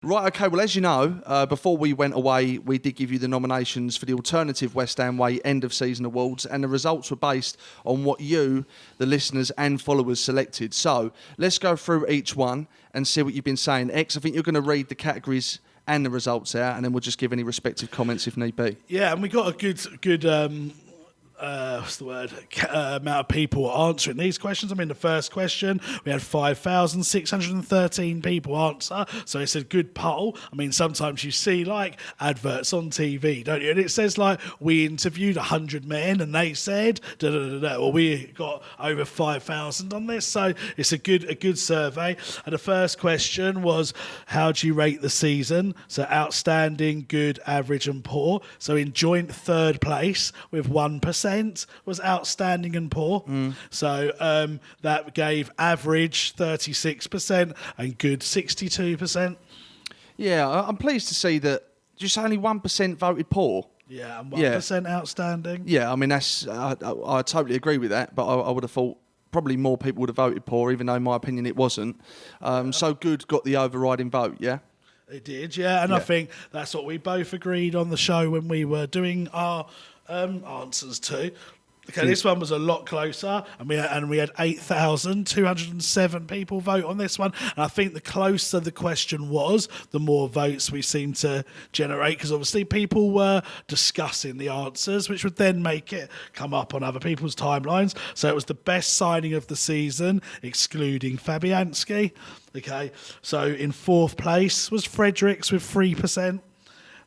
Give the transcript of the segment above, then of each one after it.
Right, okay, well, as you know, before we went away, we did give you the nominations for the alternative West Ham Way end of season awards, and the results were based on what you, the listeners and followers, selected. So let's go through each one and see what you've been saying. X, I think you're going to read the categories and the results out, and then we'll just give any respective comments if need be. Yeah, and we got a good amount of people answering these questions. I mean, the first question, we had 5,613 people answer, so it's a good poll. I mean, sometimes you see, like, adverts on TV, don't you? And it says, like, we interviewed 100 men, and they said, da-da-da-da. Well, we got over 5,000 on this, so it's a good survey. And the first question was, how do you rate the season? So outstanding, good, average, and poor. So in joint third place with 1%. Was outstanding and poor. So that gave average 36% and good 62%. Yeah, I'm pleased to see that just only 1% voted poor. Yeah, and 1% outstanding. Yeah, I mean, that's I totally agree with that, but I would have thought probably more people would have voted poor, even though in my opinion it wasn't. So good got the overriding vote, yeah? It did, yeah, and I think that's what we both agreed on the show when we were doing our answers to. Okay, this one was a lot closer, and we had 8,207 people vote on this one. And I think the closer the question was, the more votes we seemed to generate, because obviously people were discussing the answers, which would then make it come up on other people's timelines. So it was the best signing of the season, excluding Fabianski. Okay, so in fourth place was Fredericks with 3%.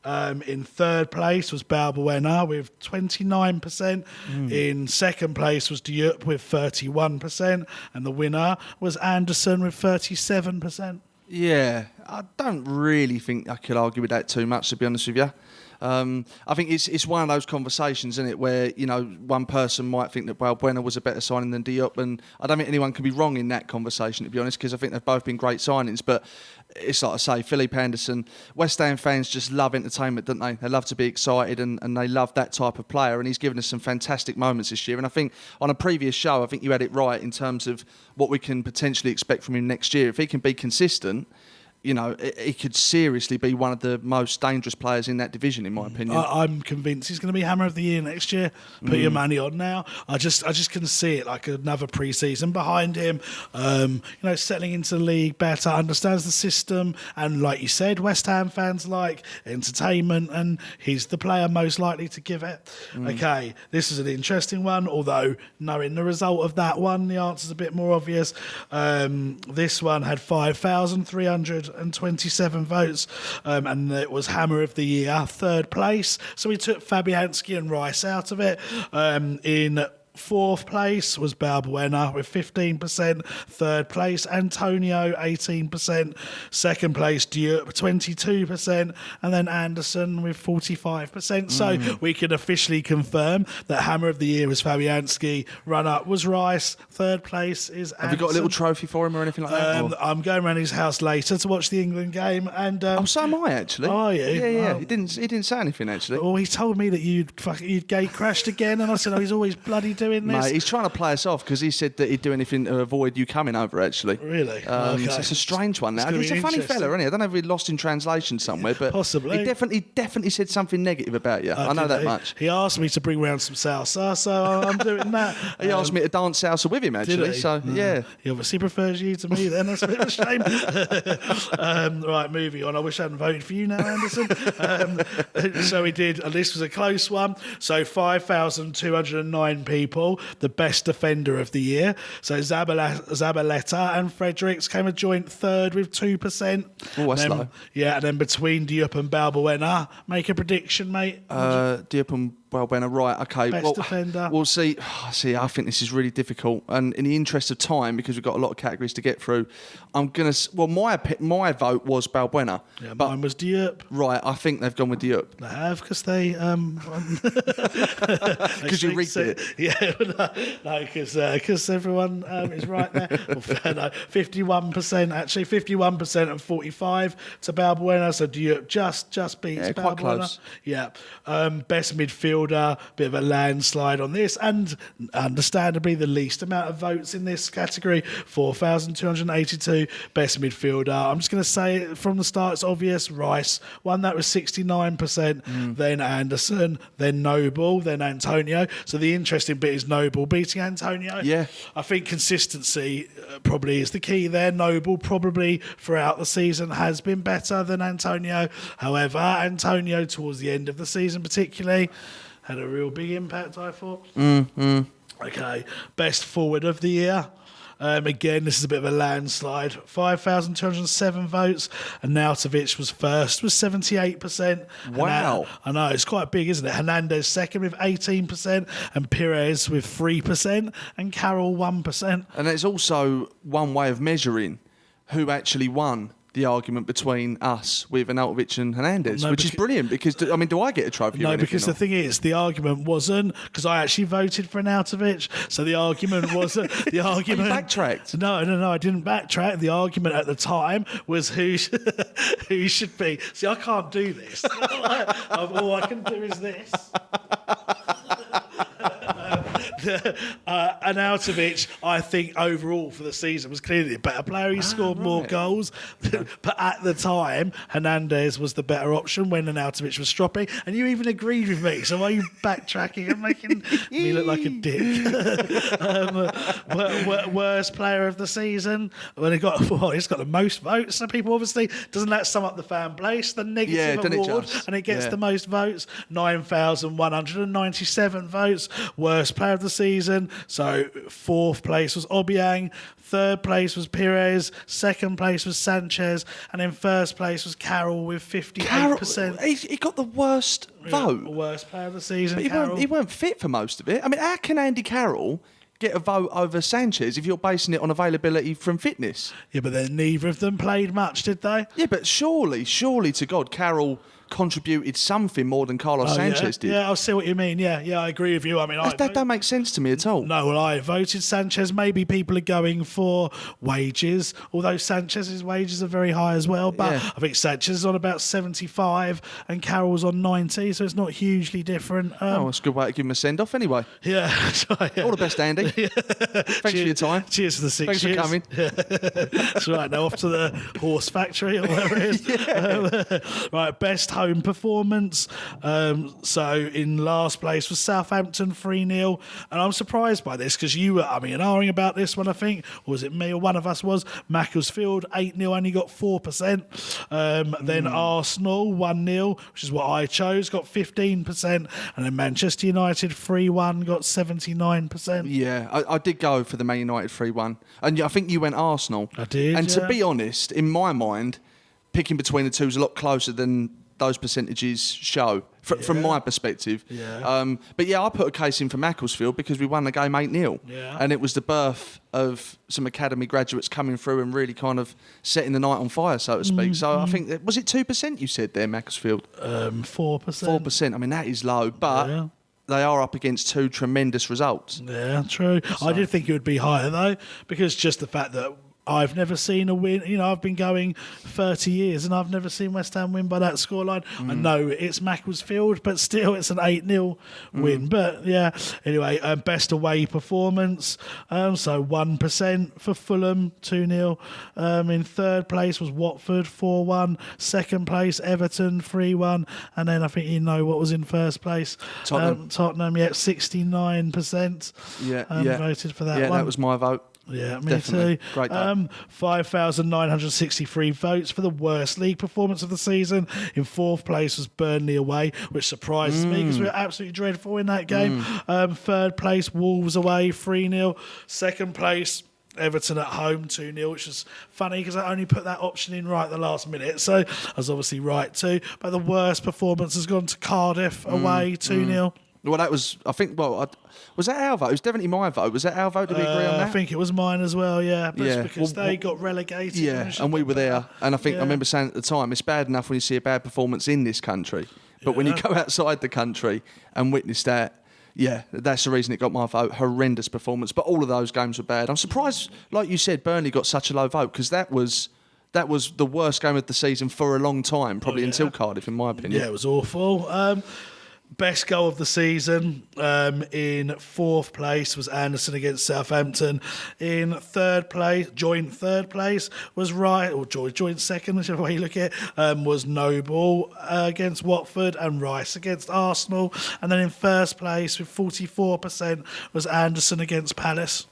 In third place was Balbuena with 29%. In second place was Diop with 31%. And the winner was Anderson with 37%. Yeah, I don't really think I could argue with that too much, to be honest with you. I think it's one of those conversations, isn't it, where, you know, one person might think that Balbuena was a better signing than Diop, and I don't think anyone can be wrong in that conversation, to be honest, because I think they've both been great signings. But it's like I say, Felipe Anderson, West Ham fans just love entertainment, don't they? They love to be excited, and they love that type of player, and he's given us some fantastic moments this year. And I think on a previous show, I think you had it right in terms of what we can potentially expect from him next year. If he can be consistent, you know, he could seriously be one of the most dangerous players in that division, in my opinion. I'm convinced he's going to be Hammer of the Year next year. Put your money on now. I just can see it, like another pre-season behind him. You know, settling into the league better, understands the system, and like you said, West Ham fans like entertainment, and he's the player most likely to give it. Okay, this is an interesting one, although knowing the result of that one, the answer's a bit more obvious. This one had 5,327 votes, and it was Hammer of the Year, third place. So we took Fabianski and Rice out of it. In fourth place was Balbuena with 15%. Third place, Antonio, 18%. Second place, Diop, 22%. And then Anderson with 45%. So we can officially confirm that Hammer of the Year was Fabianski. Runner-up was Rice. Third place is Anderson. Have you got a little trophy for him or anything like that? I'm going around his house later to watch the England game. And so am I, actually. Are you? Yeah. Oh. He didn't say anything, actually. Well, he told me that you'd gate crashed again, and I said, he's always bloody doing this. Mate, he's trying to play us off because he said that he'd do anything to avoid you coming over, actually. Really? Okay. So it's a strange one now. He's a funny fella, isn't he? I don't know if we lost in translation somewhere, but possibly. He definitely said something negative about you. I know that much. He asked me to bring round some salsa, so I'm doing that. He asked me to dance salsa with him, actually. So, yeah. He obviously prefers you to me then. That's a bit of a shame. Right, moving on. I wish I hadn't voted for you now, Anderson. So we did, and this was a close one. So 5,209 people, the best defender of the year. So Zabaleta and Fredericks came a joint third with 2%. Oh, that's low. Yeah, and then between Diop and Balbuena, make a prediction, mate. Diop and Balbuena, right, okay. Best defender. We'll see. I think this is really difficult. And in the interest of time, because we've got a lot of categories to get through, I'm going to... Well, my vote was Balbuena. Yeah, mine was Diop. Right, I think they've gone with Diop. They have, because they... Because you rigged it. Yeah, no, because everyone is right there. Well, no, 51%, actually. 51% and 45 to Balbuena. So Diop just beats Balbuena. Quite close. Yeah. Best midfielder midfielder, bit of a landslide on this, and understandably the least amount of votes in this category, 4,282. Best midfielder, I'm just going to say it from the start, it's obvious, Rice won that with 69%, then Anderson, then Noble, then Antonio. So the interesting bit is Noble beating Antonio. Yeah. I think consistency probably is the key there. Noble probably throughout the season has been better than Antonio. However, Antonio towards the end of the season particularly had a real big impact, I thought. Okay, best forward of the year. Again, this is a bit of a landslide. 5,207 votes, and Nautovic was first with 78%. Wow. I know, it's quite big, isn't it? Hernandez second with 18%, and Pires with 3%, and Carroll 1%. And it's also one way of measuring who actually won the argument between us with Arnautovic and Hernandez, which is brilliant because, I mean, do I get a trophy? No, because the thing is, the argument wasn't, because I actually voted for Arnautovic, so the argument wasn't, the argument... You backtracked? No, I didn't backtrack. The argument at the time was who should be... See, I can't do this. All I can do is this. Arnautovic, I think overall for the season was clearly a better player. He scored more goals, but at the time Hernandez was the better option when Arnautovic was stropping, and you even agreed with me. So why are you backtracking and making me look like a dick? Worst player of the season. Well, he's got the most votes. So people obviously, doesn't that sum up the fan base? The negative award, and it gets the most votes. 9,197 votes. Worst player of the season. So fourth place was Obiang, third place was Pires, second place was Sanchez, and in first place was Carroll with 58%. He got the worst vote. Worst player of the season. But he weren't fit for most of it. I mean, how can Andy Carroll get a vote over Sanchez if you're basing it on availability from fitness? Yeah, but then neither of them played much, did they? Yeah, but surely to God, Carroll contributed something more than Carlos Sanchez did. Yeah, I see what you mean. Yeah, I agree with you. I mean, that don't make sense to me at all. No, well, I voted Sanchez. Maybe people are going for wages, although Sanchez's wages are very high as well. But I think Sanchez is on about 75 and Carroll's on 90, so it's not hugely different. It's a good way to give him a send-off anyway. Yeah. All the best, Andy. Thanks for your time. Cheers for the 6 years. Thanks for coming. That's right. Now off to the horse factory or whatever it is. Right, best home performance. So in last place was Southampton 3-0, and I'm surprised by this because you were ahhing about this one, I think, or was it me or one of us was. Macclesfield 8-0 only got 4%. Then Arsenal 1-0, which is what I chose, got 15%, and then Manchester United 3-1 got 79%. Yeah, I did go for the Man United 3-1, and I think you went Arsenal. I did. And to be honest, in my mind, picking between the two is a lot closer than those percentages show, from my perspective. Yeah. But I put a case in for Macclesfield because we won the game 8-0. Yeah. And it was the birth of some academy graduates coming through and really kind of setting the night on fire, so to speak. So I think, was it 2% you said there, Macclesfield? 4%. 4%. I mean, that is low, but they are up against two tremendous results. Yeah, true. So. I did think it would be higher, though, because just the fact that I've never seen a win. I've been going 30 years and I've never seen West Ham win by that scoreline. I know it's Macclesfield, but still it's an 8-0 win. But anyway, best away performance. So 1% for Fulham, 2-0. In third place was Watford, 4-1. Second place, Everton, 3-1. And then I think you know what was in first place. Tottenham, 69%. Voted for that one. Yeah, that was my vote. Yeah, me Definitely. too. Great day. 5,963 votes for the worst league performance of the season. In fourth place was Burnley away, which surprises me because we were absolutely dreadful in that game. Third place, Wolves away, 3-0. Second place, Everton at home 2-0, which is funny because I only put that option in right at the last minute, so I was obviously right too. But the worst performance has gone to Cardiff away 2-0. Well, that was, I think, was that our vote? It was definitely my vote. Was that our vote? Did we agree on that? I think it was mine as well, but it's because they got relegated. Yeah, and we were there. And I think I remember saying at the time, it's bad enough when you see a bad performance in this country, but when you go outside the country and witness that, that's the reason it got my vote. Horrendous performance, but all of those games were bad. I'm surprised, like you said, Burnley got such a low vote because that was the worst game of the season for a long time, probably until Cardiff, in my opinion. Yeah, it was awful. Best goal of the season, in fourth place was Anderson against Southampton. In third place, joint third place was joint second, whichever way you look at it, was Noble against Watford and Rice against Arsenal. And then in first place with 44% was Anderson against Palace.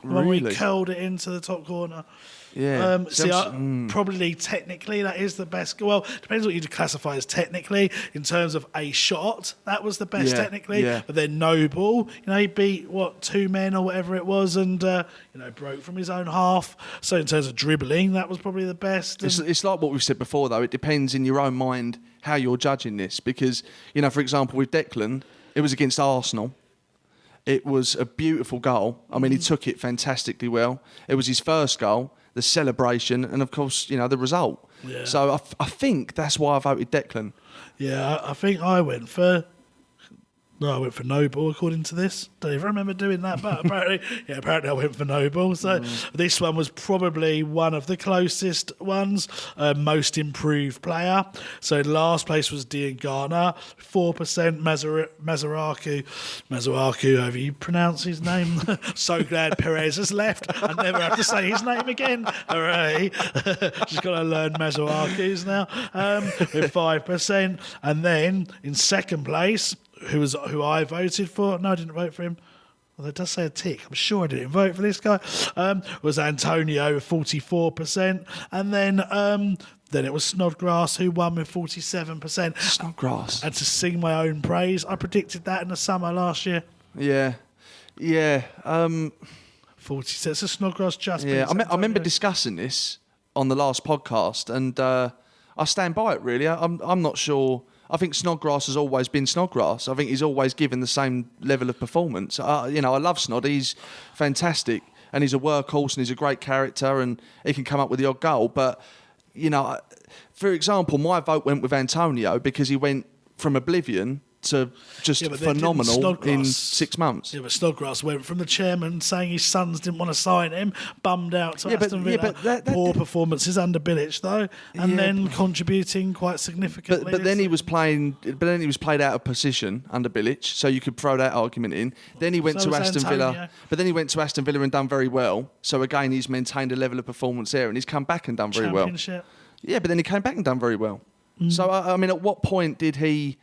When we curled it into the top corner. Yeah. Probably technically that is the best. Well, depends what you classify as technically. In terms of a shot, that was the best technically. Yeah. But then Noble, he beat 2 men or whatever it was, and broke from his own half. So in terms of dribbling, that was probably the best. It's like what we've said before, though. It depends in your own mind how you're judging this, because for example, with Declan, it was against Arsenal. It was a beautiful goal. I mean, he took it fantastically well. It was his first goal. The celebration, and of course, the result. Yeah. So I think that's why I voted Declan. Yeah, I think I went for Noble, according to this. Don't even remember doing that, but apparently I went for Noble. So this one was probably one of the closest ones. Most improved player. So last place was Dean Garner, 4%. Mazaraku, however you pronounce his name. So glad Perez has left. I never have to say his name again. Hooray. Just got to learn Mazaraku's now. With 5%. And then in second place, who I voted for. No, I didn't vote for him. Well, it does say a tick. I'm sure I didn't vote for this guy. Was Antonio with 44%. And then it was Snodgrass who won with 47%. Snodgrass. And to sing my own praise, I predicted that in the summer last year. Yeah. 40. So Snodgrass just I remember discussing this on the last podcast, and I stand by it, really. I'm not sure. I think Snodgrass has always been Snodgrass. I think he's always given the same level of performance. I love Snod. He's fantastic, and he's a workhorse, and he's a great character, and he can come up with the odd goal. But, for example, my vote went with Antonio because he went from oblivion to just phenomenal in 6 months. Yeah, but Snodgrass went from the chairman saying his sons didn't want to sign him, bummed out to Aston Villa. Poor performances under Bilic though, and then contributing quite significantly. But then he was played out of position under Bilic, so you could throw that argument in. Then he went to Aston Villa, but then he went to Aston Villa and done very well. So again, he's maintained a level of performance there, and he's come back and done very well. Yeah, but then he came back and done very well. So I mean, at what point did he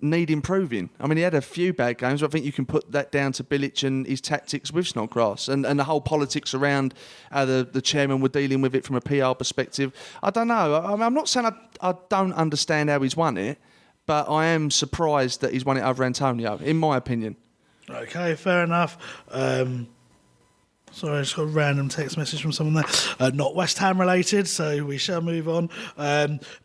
need improving? I mean, he had a few bad games, but I think you can put that down to Bilic and his tactics with Snodgrass and the whole politics around how the chairman were dealing with it from a PR perspective. I don't know. I'm not saying I don't understand how he's won it, but I am surprised that he's won it over Antonio, in my opinion. Okay, fair enough. Sorry, I just got a random text message from someone there. Not West Ham related, so we shall move on.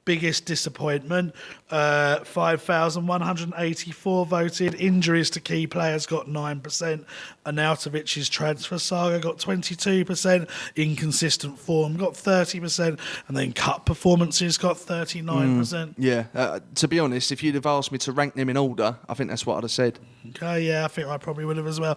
Biggest disappointment, 5,184 voted. Injuries to key players got 9%. Arnautovic's transfer saga got 22%. Inconsistent form got 30%. And then cup performances got 39%. Yeah, to be honest, if you'd have asked me to rank them in order, I think that's what I'd have said. Okay, yeah, I think I probably would have as well.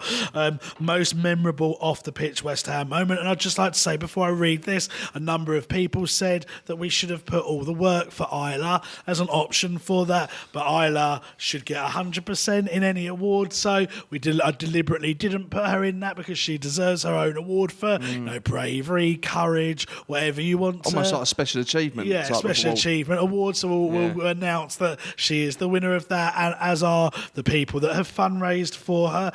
Most memorable off-the-pitch West Ham moment. And I'd just like to say, before I read this, a number of people said that we should have put all the work for Isla as an option for that. But Isla should get 100% in any award. So I deliberately didn't put her in that because she deserves her own award for bravery, courage, whatever you want. Almost like a special achievement. Yeah, special achievement award. So we'll announce that she is the winner of that, and as are the people that have fundraised for her.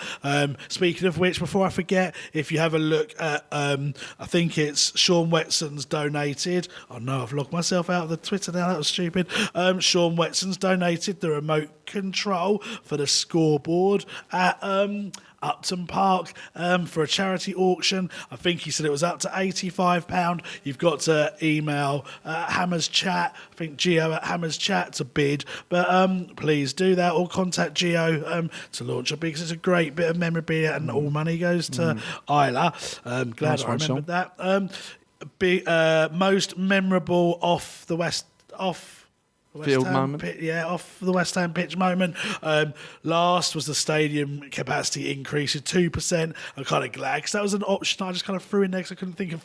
Speaking of which, before I forget, if you have a look at, I think it's Sean Wetson's donated. Oh no, I've logged myself out of the Twitter now. That was stupid. Sean Wetson's donated the remote control for the scoreboard at Upton Park for a charity auction. I think he said it was up to £85. You've got to email Hammers Chat, I think Gio at Hammers Chat to bid, but please do that, or contact Gio to launch a bid, because it's a great bit of memorabilia and all money goes to Isla. Glad I remembered that. Most memorable off Field moment. Off the West Ham pitch moment. Last was the stadium capacity increase of 2%. I'm kind of glad because that was an option I just kind of threw in there because I couldn't think of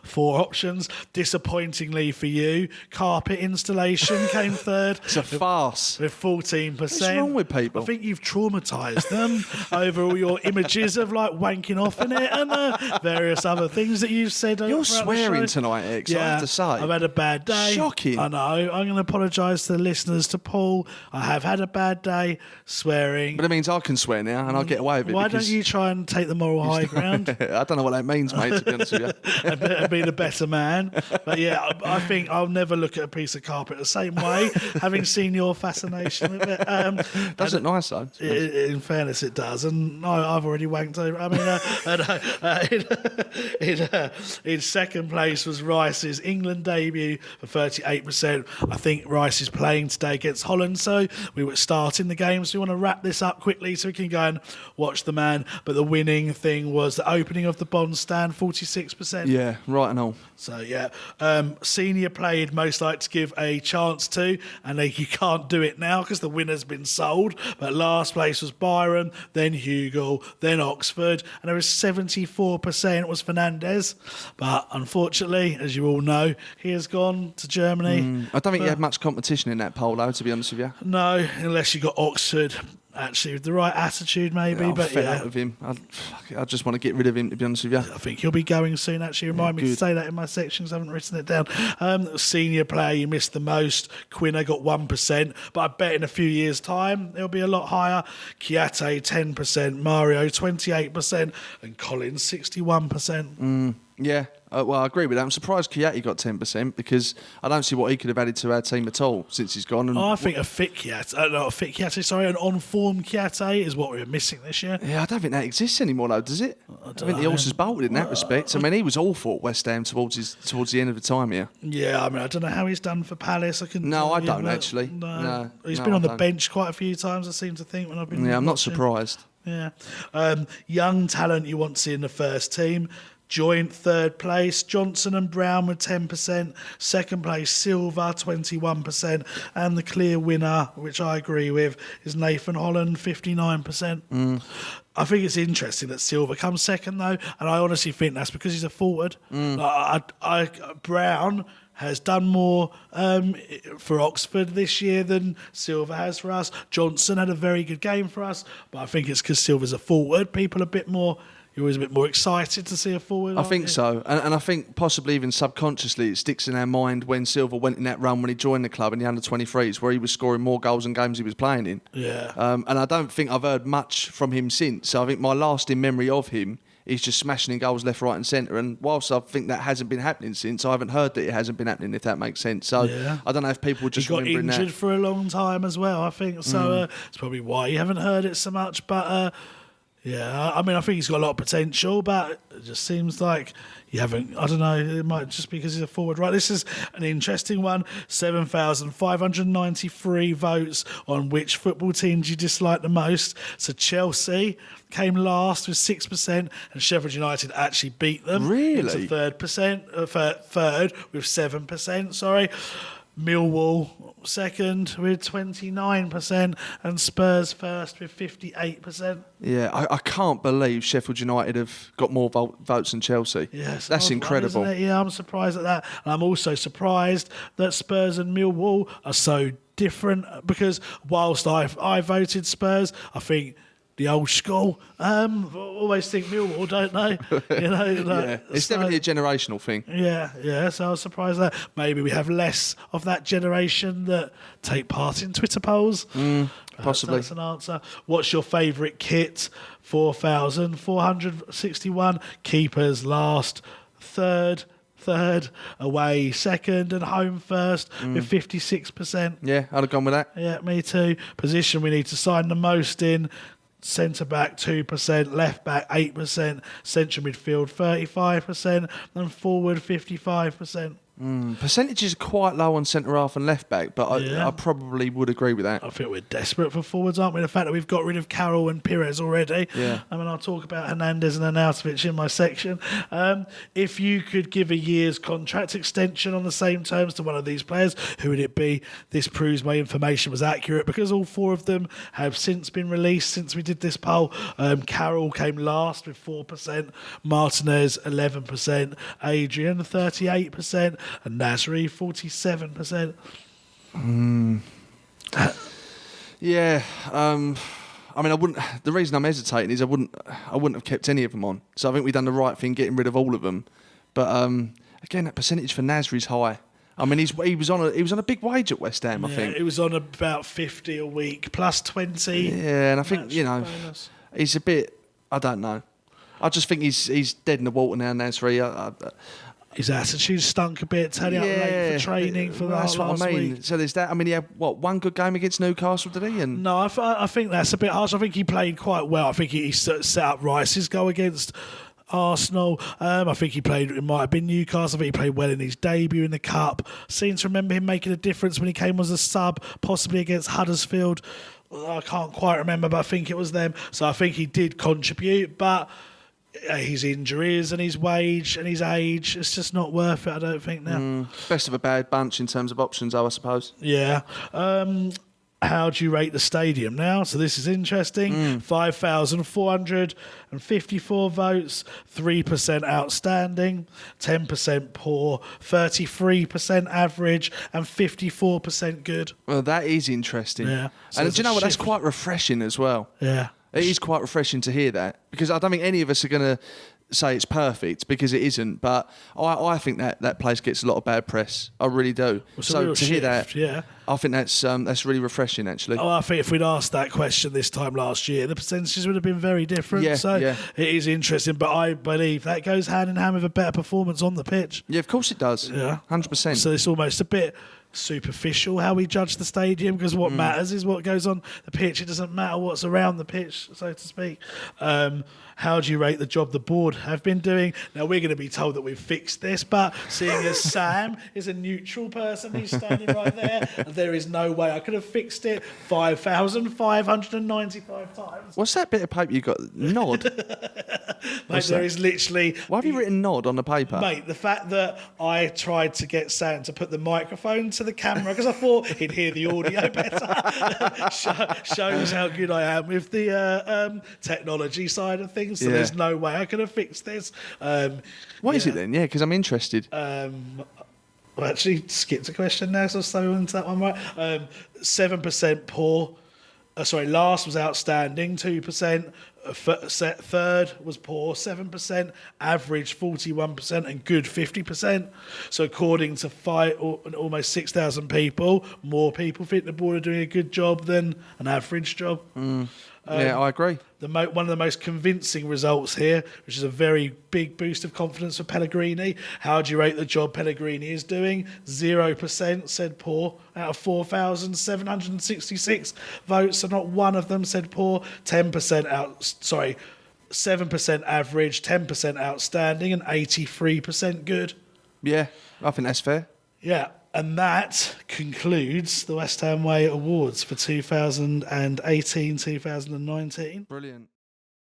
four options. Disappointingly for you, carpet installation came third. It's a farce. With 14%. What's wrong with people? I think you've traumatised them over all your images of like wanking off in it and various other things that you've said. You're swearing tonight, X, I have to say. I've had a bad day. Shocking. I know. I'm going to apologise to the listeners, to Paul. I have had a bad day swearing. But it means I can swear now and I'll get away with it. Why don't you try and take the moral high ground? I don't know what that means, mate, to be honest with you. and be the better man. But yeah, I think I'll never look at a piece of carpet the same way, having seen your fascination with it. Does it nice, though? In fairness, it does. And I've already wanked over. I mean, in second place was Rice's England debut for 38%. I think Rice is playing today against Holland, so we were starting the game. So we want to wrap this up quickly so we can go and watch the man. But the winning thing was the opening of the Bond stand, 46%. Yeah, right and all. So yeah, senior player you'd most like to give a chance to, and you can't do it now because the winner's been sold. But last place was Byron, then Hugo, then Oxford, and there was 74% was Fernandez. But unfortunately, as you all know, he has gone to Germany. I don't think you had much competition in that poll, though, to be honest with you. No, unless you got Oxford. Actually, with the right attitude, maybe. I'm but fed yeah, up with him. I just want to get rid of him, to be honest with you. I think he'll be going soon. Actually, remind me to say that in my sections. I haven't written it down. Senior player you missed the most. Quinner got 1%, but I bet in a few years' time it'll be a lot higher. Kiate 10%, Mario 28%, and Collins 61%. Yeah, well, I agree with that. I'm surprised Kiati got 10% because I don't see what he could have added to our team at all since he's gone. And I think a fit Kiate, an on-form Kiate is what we're missing this year. Yeah, I don't think that exists anymore, though, does it? I think the horse has bolted in that respect. I mean, he was awful at West Ham towards the end of the time here. Yeah, I mean, I don't know how he's done for Palace. I don't actually. No, he's been on the bench quite a few times, I seem to think, when I've been I'm watching. not surprised. Yeah. Young talent you want to see in the first team. Joint third place, Johnson and Brown with 10%. Second place, Silva, 21%. And the clear winner, which I agree with, is Nathan Holland, 59%. I think it's interesting that Silva comes second, though. And I honestly think that's because he's a forward. Brown has done more for Oxford this year than Silva has for us. Johnson had a very good game for us. But I think it's because Silva's a forward. People are a bit more... You're always a bit more excited to see a forward. I think so. And I think possibly even subconsciously it sticks in our mind when Silva went in that run when he joined the club in the under-23s where he was scoring more goals in games he was playing in. Yeah. And I don't think I've heard much from him since. So I think my lasting memory of him is just smashing in goals left, right and centre. And whilst I think that hasn't been happening since, I haven't heard that it hasn't been happening, if that makes sense. So yeah. I don't know if people just remembering that. He got injured for a long time as well, I think. So it's probably why you haven't heard it so much. But... yeah, I mean, I think he's got a lot of potential, but it just seems like you haven't... I don't know, it might just because he's a forward. Right, this is an interesting one. 7,593 votes on which football team do you dislike the most. So Chelsea came last with 6%, and Sheffield United actually beat them. Really? Into third with 7%, sorry. Millwall second with 29% and Spurs first with 58%. Yeah, I can't believe Sheffield United have got more votes than Chelsea. Yes, that's incredible. One, yeah, I'm surprised at that. And I'm also surprised that Spurs and Millwall are so different because whilst I voted Spurs, I think the old school always think Millwall, don't they? Yeah, it's definitely a generational thing. Yeah. So I was surprised that maybe we have less of that generation that take part in Twitter polls. Possibly. That's an answer. What's your favourite kit? 4,461. Keepers last. Third, away second, and home first with 56%. Yeah, I'd have gone with that. Yeah, me too. Position we need to sign the most in. Centre back 2%, left back 8%, central midfield 35%, and forward 55%. Percentages are quite low on centre half and left back, but Yeah. I probably would agree with that. I think we're desperate for forwards, aren't we? The fact that we've got rid of Carroll and Pires already. Yeah. I mean, I'll talk about Hernandez and Arnautovic in my section. If you could give a year's contract extension on the same terms to one of these players, who would it be? This proves my information was accurate because all four of them have since been released since we did this poll. Carroll came last with 4%, Martinez 11%, Adrian 38%, and Nasri 47%. Yeah, I mean, I wouldn't. The reason I'm hesitating is I wouldn't have kept any of them on. So I think we've done the right thing getting rid of all of them. But again, that percentage for Nasri is high. I mean, he was on a big wage at West Ham. I think it was on about 50 a week plus 20. Yeah, and I think bonus. he's a bit. I don't know. I just think he's dead in the water now, Nasri. His attitude stunk a bit, turning up late for training for that's last what I mean. week. So there's that. I mean, he had one good game against Newcastle, did he? And No, I think that's a bit harsh. I think he played quite well. I think he set up Rice's goal against Arsenal. I think he played, it might have been Newcastle. I think he played well in his debut in the Cup. Seem to remember him making a difference when he came as a sub, possibly against Huddersfield. I can't quite remember, but I think it was them. So I think he did contribute, but his injuries and his wage and his age, it's just not worth it, I don't think now. best of a bad bunch in terms of options, though, I suppose. Yeah. How do you rate the stadium now? So this is interesting. 5,454 votes, 3% outstanding, 10% poor, 33% average, and 54% good. Well, that is interesting. Yeah. So And there's do you know a what? That's shift. quite refreshing as well. Yeah. It is quite refreshing to hear that, because I don't think any of us are going to say it's perfect, because it isn't. But I think that place gets a lot of bad press. I really do. It's a So real to hear that, shift, yeah. I think that's really refreshing, actually. Oh, I think if we'd asked that question this time last year, the percentages would have been very different. Yeah, So yeah. it is interesting, but I believe that goes hand in hand with a better performance on the pitch. Yeah, of course it does. Yeah. 100%. So it's almost a bit superficial how we judge the stadium, because what matters is what goes on the pitch. It doesn't matter what's around the pitch, so to speak. How do you rate the job the board have been doing? Now, we're going to be told that we've fixed this, but seeing as Sam is a neutral person, he's standing right there, there is no way I could have fixed it 5,595 times. What's that bit of paper you got? Nod? Mate, there is literally... Why have you written nod on the paper? Mate, the fact that I tried to get Sam to put the microphone to the camera because I thought he'd hear the audio better shows how good I am with the technology side of things. So Yeah. there's no way I could have fixed this. What is it then? Yeah, because I'm interested. Well, actually, skipped a question now, so I'll stay into that one, right? 7% poor. Last was outstanding, 2%. Third was poor, 7%. Average, 41%. And good, 50%. So according to almost 6,000 people, more people think the board are doing a good job than an average job. Yeah, I agree. One of the most convincing results here, which is a very big boost of confidence for Pellegrini. How do you rate the job Pellegrini is doing? 0% said poor out of 4,766 votes, so not one of them said poor. 7% average, 10% outstanding, and 83% good. Yeah, I think that's fair. Yeah. And that concludes the West Ham Way Awards for 2018-2019. Brilliant.